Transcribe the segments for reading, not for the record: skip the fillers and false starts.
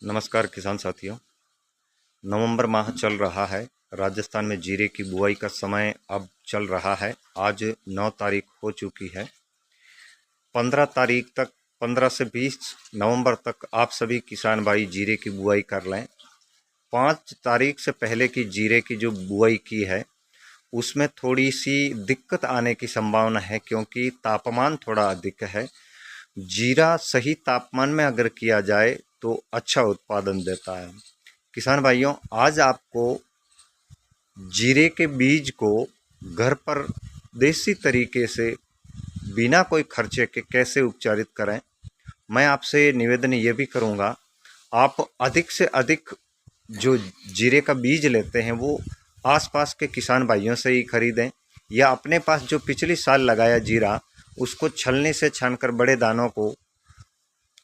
नमस्कार किसान साथियों। नवंबर माह चल रहा है। राजस्थान में जीरे की बुआई का समय अब चल रहा है। आज 9 तारीख हो चुकी है। 15 तारीख तक 15 से 20 नवंबर तक आप सभी किसान भाई जीरे की बुआई कर लें। 5 तारीख से पहले की जीरे की जो बुआई की है उसमें थोड़ी सी दिक्कत आने की संभावना है, क्योंकि तापमान थोड़ा अधिक है। जीरा सही तापमान में अगर किया जाए तो अच्छा उत्पादन देता है। किसान भाइयों, आज आपको जीरे के बीज को घर पर देसी तरीके से बिना कोई खर्चे के कैसे उपचारित करें, मैं आपसे निवेदन ये भी करूँगा, आप अधिक से अधिक जो जीरे का बीज लेते हैं वो आसपास के किसान भाइयों से ही खरीदें, या अपने पास जो पिछली साल लगाया जीरा उसको छलनी से छानकर बड़े दानों को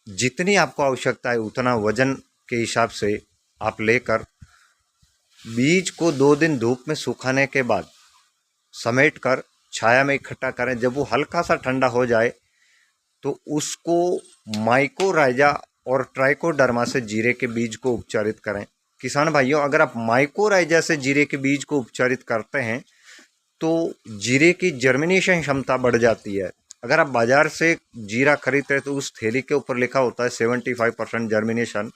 जितनी आपको आवश्यकता है उतना वजन के हिसाब से आप लेकर बीज को 2 दिन धूप में सुखाने के बाद समेट कर छाया में इकट्ठा करें। जब वो हल्का सा ठंडा हो जाए तो उसको माइकोराइजा और ट्राइकोडर्मा से जीरे के बीज को उपचारित करें। किसान भाइयों, अगर आप माइकोराइजा से जीरे के बीज को उपचारित करते हैं तो जीरे की जर्मिनेशन क्षमता बढ़ जाती है। अगर आप बाजार से जीरा खरीदते हैं तो उस थैली के ऊपर लिखा होता है 75% जर्मिनेशन।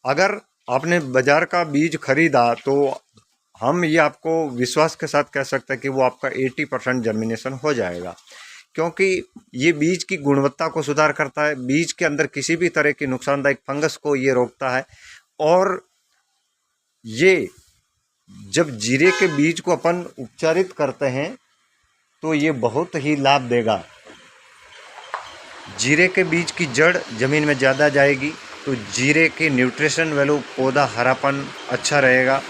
अगर आपने बाजार का बीज खरीदा तो हम ये आपको विश्वास के साथ कह सकते हैं कि वो आपका 80% जर्मिनेशन हो जाएगा, क्योंकि ये बीज की गुणवत्ता को सुधार करता है। बीज के अंदर किसी भी तरह की नुकसानदायक फंगस को ये रोकता है। और ये जब जीरे के बीज को अपन उपचारित करते हैं तो ये बहुत ही लाभ देगा। जीरे के बीज की जड़ ज़मीन में ज़्यादा जाएगी तो जीरे की न्यूट्रिशन वैल्यू, पौधा हरापन अच्छा रहेगा,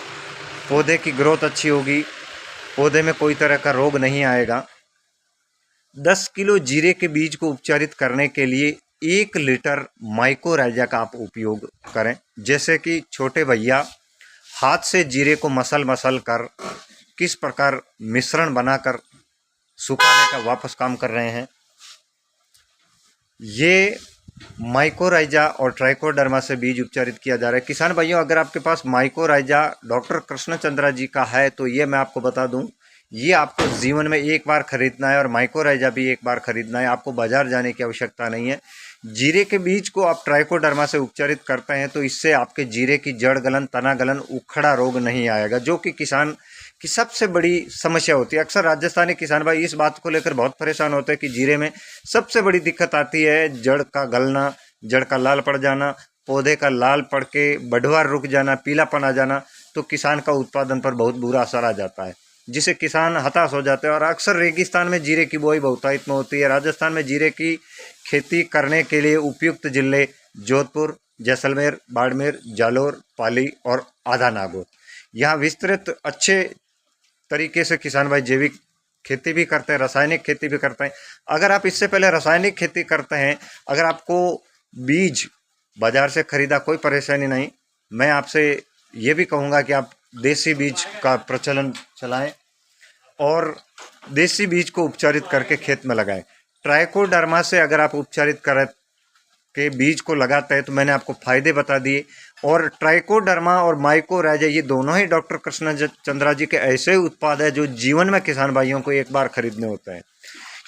पौधे की ग्रोथ अच्छी होगी, पौधे में कोई तरह का रोग नहीं आएगा। 10 किलो जीरे के बीज को उपचारित करने के लिए 1 लीटर माइकोराइजा का आप उपयोग करें। जैसे कि छोटे भैया हाथ से जीरे को मसल मसल कर किस प्रकार मिश्रण बनाकर सुखाने का वापस काम कर रहे हैं, ये माइकोराइजा और ट्राइकोडर्मा से बीज उपचारित किया जा रहा है। किसान भाइयों, अगर आपके पास माइकोराइजा डॉक्टर कृष्णचंद्रा जी का है तो ये मैं आपको बता दूं, ये आपको जीवन में एक बार खरीदना है और माइकोराइजा भी एक बार खरीदना है। आपको बाजार जाने की आवश्यकता नहीं है। जीरे के बीज को आप ट्राइकोडर्मा से उपचारित करते हैं तो इससे आपके जीरे की जड़ गलन, तना गलन, उखड़ा रोग नहीं आएगा, जो कि किसान की सबसे बड़ी समस्या होती है। अक्सर राजस्थानी किसान भाई इस बात को लेकर बहुत परेशान होते हैं कि जीरे में सबसे बड़ी दिक्कत आती है जड़ का गलना, जड़ का लाल पड़ जाना, पौधे का लाल पड़ के बढ़वार रुक जाना, पीलापन आ जाना, तो किसान का उत्पादन पर बहुत बुरा असर आ जाता है, जिससे किसान हताश हो जाते हैं। और अक्सर रेगिस्तान में जीरे की बुआई बहुतायत में होती है। राजस्थान में जीरे की खेती करने के लिए उपयुक्त जिले जोधपुर, जैसलमेर, बाड़मेर, जालोर, पाली और आधा नागौर। यहाँ विस्तृत अच्छे तरीके से किसान भाई जैविक खेती भी करते हैं, रासायनिक खेती भी करते हैं। अगर आप इससे पहले रासायनिक खेती करते हैं, अगर आपको बीज बाजार से खरीदा, कोई परेशानी नहीं। मैं आपसे ये भी कहूँगा कि आप देसी बीज का प्रचलन चलाएं और देसी बीज को उपचारित करके खेत में लगाएं। ट्राइकोडर्मा से अगर आप उपचारित करें के बीज को लगाते हैं तो मैंने आपको फायदे बता दिए। और ट्राइकोडर्मा और माइकोराइजा ये दोनों ही डॉक्टर कृष्णचंद्रा जी के ऐसे उत्पाद है जो जीवन में किसान भाइयों को एक बार खरीदने होते हैं।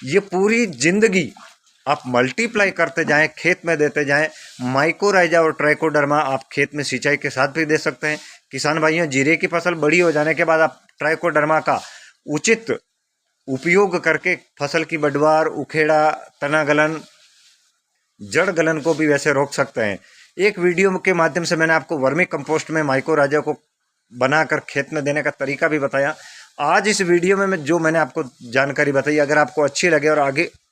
ये पूरी जिंदगी आप मल्टीप्लाई करते जाएं, खेत में देते जाएं। माइकोराइजा और ट्राइकोडर्मा आप खेत में सिंचाई के साथ भी दे सकते हैं। किसान भाइयों, जीरे की फसल बड़ी हो जाने के बाद आप ट्राइकोडर्मा का उचित उपयोग करके फसल की बढ़वार, उखेड़ा, तना गलन, जड़ गलन को भी वैसे रोक सकते हैं। एक वीडियो के माध्यम से मैंने आपको वर्मी कंपोस्ट में माइकोराइजा को बनाकर खेत में देने का तरीका भी बताया। आज इस वीडियो में जो मैंने आपको जानकारी बताई, अगर आपको अच्छी लगे और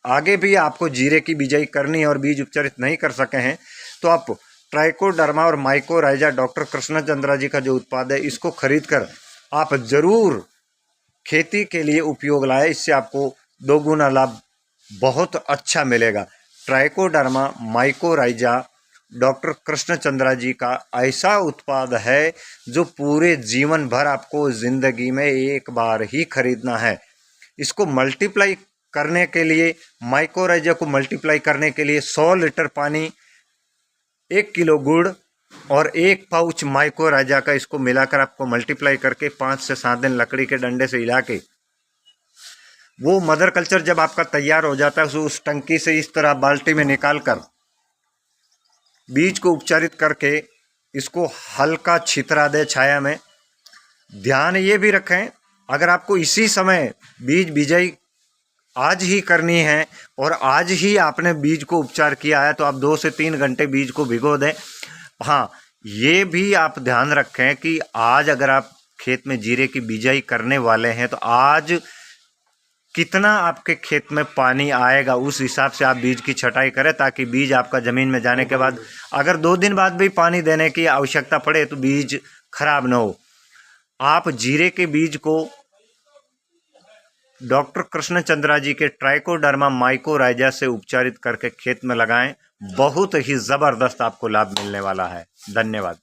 आगे भी आपको जीरे की बिजाई करनी है और बीज उपचारित नहीं कर सके हैं तो आप ट्राइकोडर्मा और माइकोराइजा डॉक्टर कृष्णचंद्रा जी का जो उत्पाद है इसको खरीद कर आप जरूर खेती के लिए उपयोग लाए। इससे आपको 2 गुना लाभ बहुत अच्छा मिलेगा। ट्राइकोडर्मा, माइकोराइजा डॉक्टर कृष्णचंद्रा जी का ऐसा उत्पाद है जो पूरे जीवन भर आपको जिंदगी में एक बार ही खरीदना है। इसको मल्टीप्लाई करने के लिए, माइकोराइजा को मल्टीप्लाई करने के लिए 100 लीटर पानी, 1 किलो गुड़ और 1 पाउच माइकोराइजा का इसको मिलाकर आपको मल्टीप्लाई करके 5 से 7 दिन लकड़ी के डंडे से हिला के वो मदर कल्चर जब आपका तैयार हो जाता है उस टंकी से इस तरह बाल्टी में निकाल कर बीज को उपचारित करके इसको हल्का छितरा दे छाया में। ध्यान ये भी रखें, अगर आपको इसी समय बीज बिजाई आज ही करनी है और आज ही आपने बीज को उपचार किया है तो आप 2 से 3 घंटे बीज को भिगो दें। हाँ, ये भी आप ध्यान रखें कि आज अगर आप खेत में जीरे की बिजाई करने वाले हैं तो आज कितना आपके खेत में पानी आएगा उस हिसाब से आप बीज की छटाई करें, ताकि बीज आपका ज़मीन में जाने के बाद अगर 2 दिन बाद भी पानी देने की आवश्यकता पड़े तो बीज खराब ना हो। आप जीरे के बीज को डॉक्टर कृष्णचंद्रा जी के ट्राइकोडर्मा माइकोराइजा से उपचारित करके खेत में लगाएं, बहुत ही ज़बरदस्त आपको लाभ मिलने वाला है। धन्यवाद।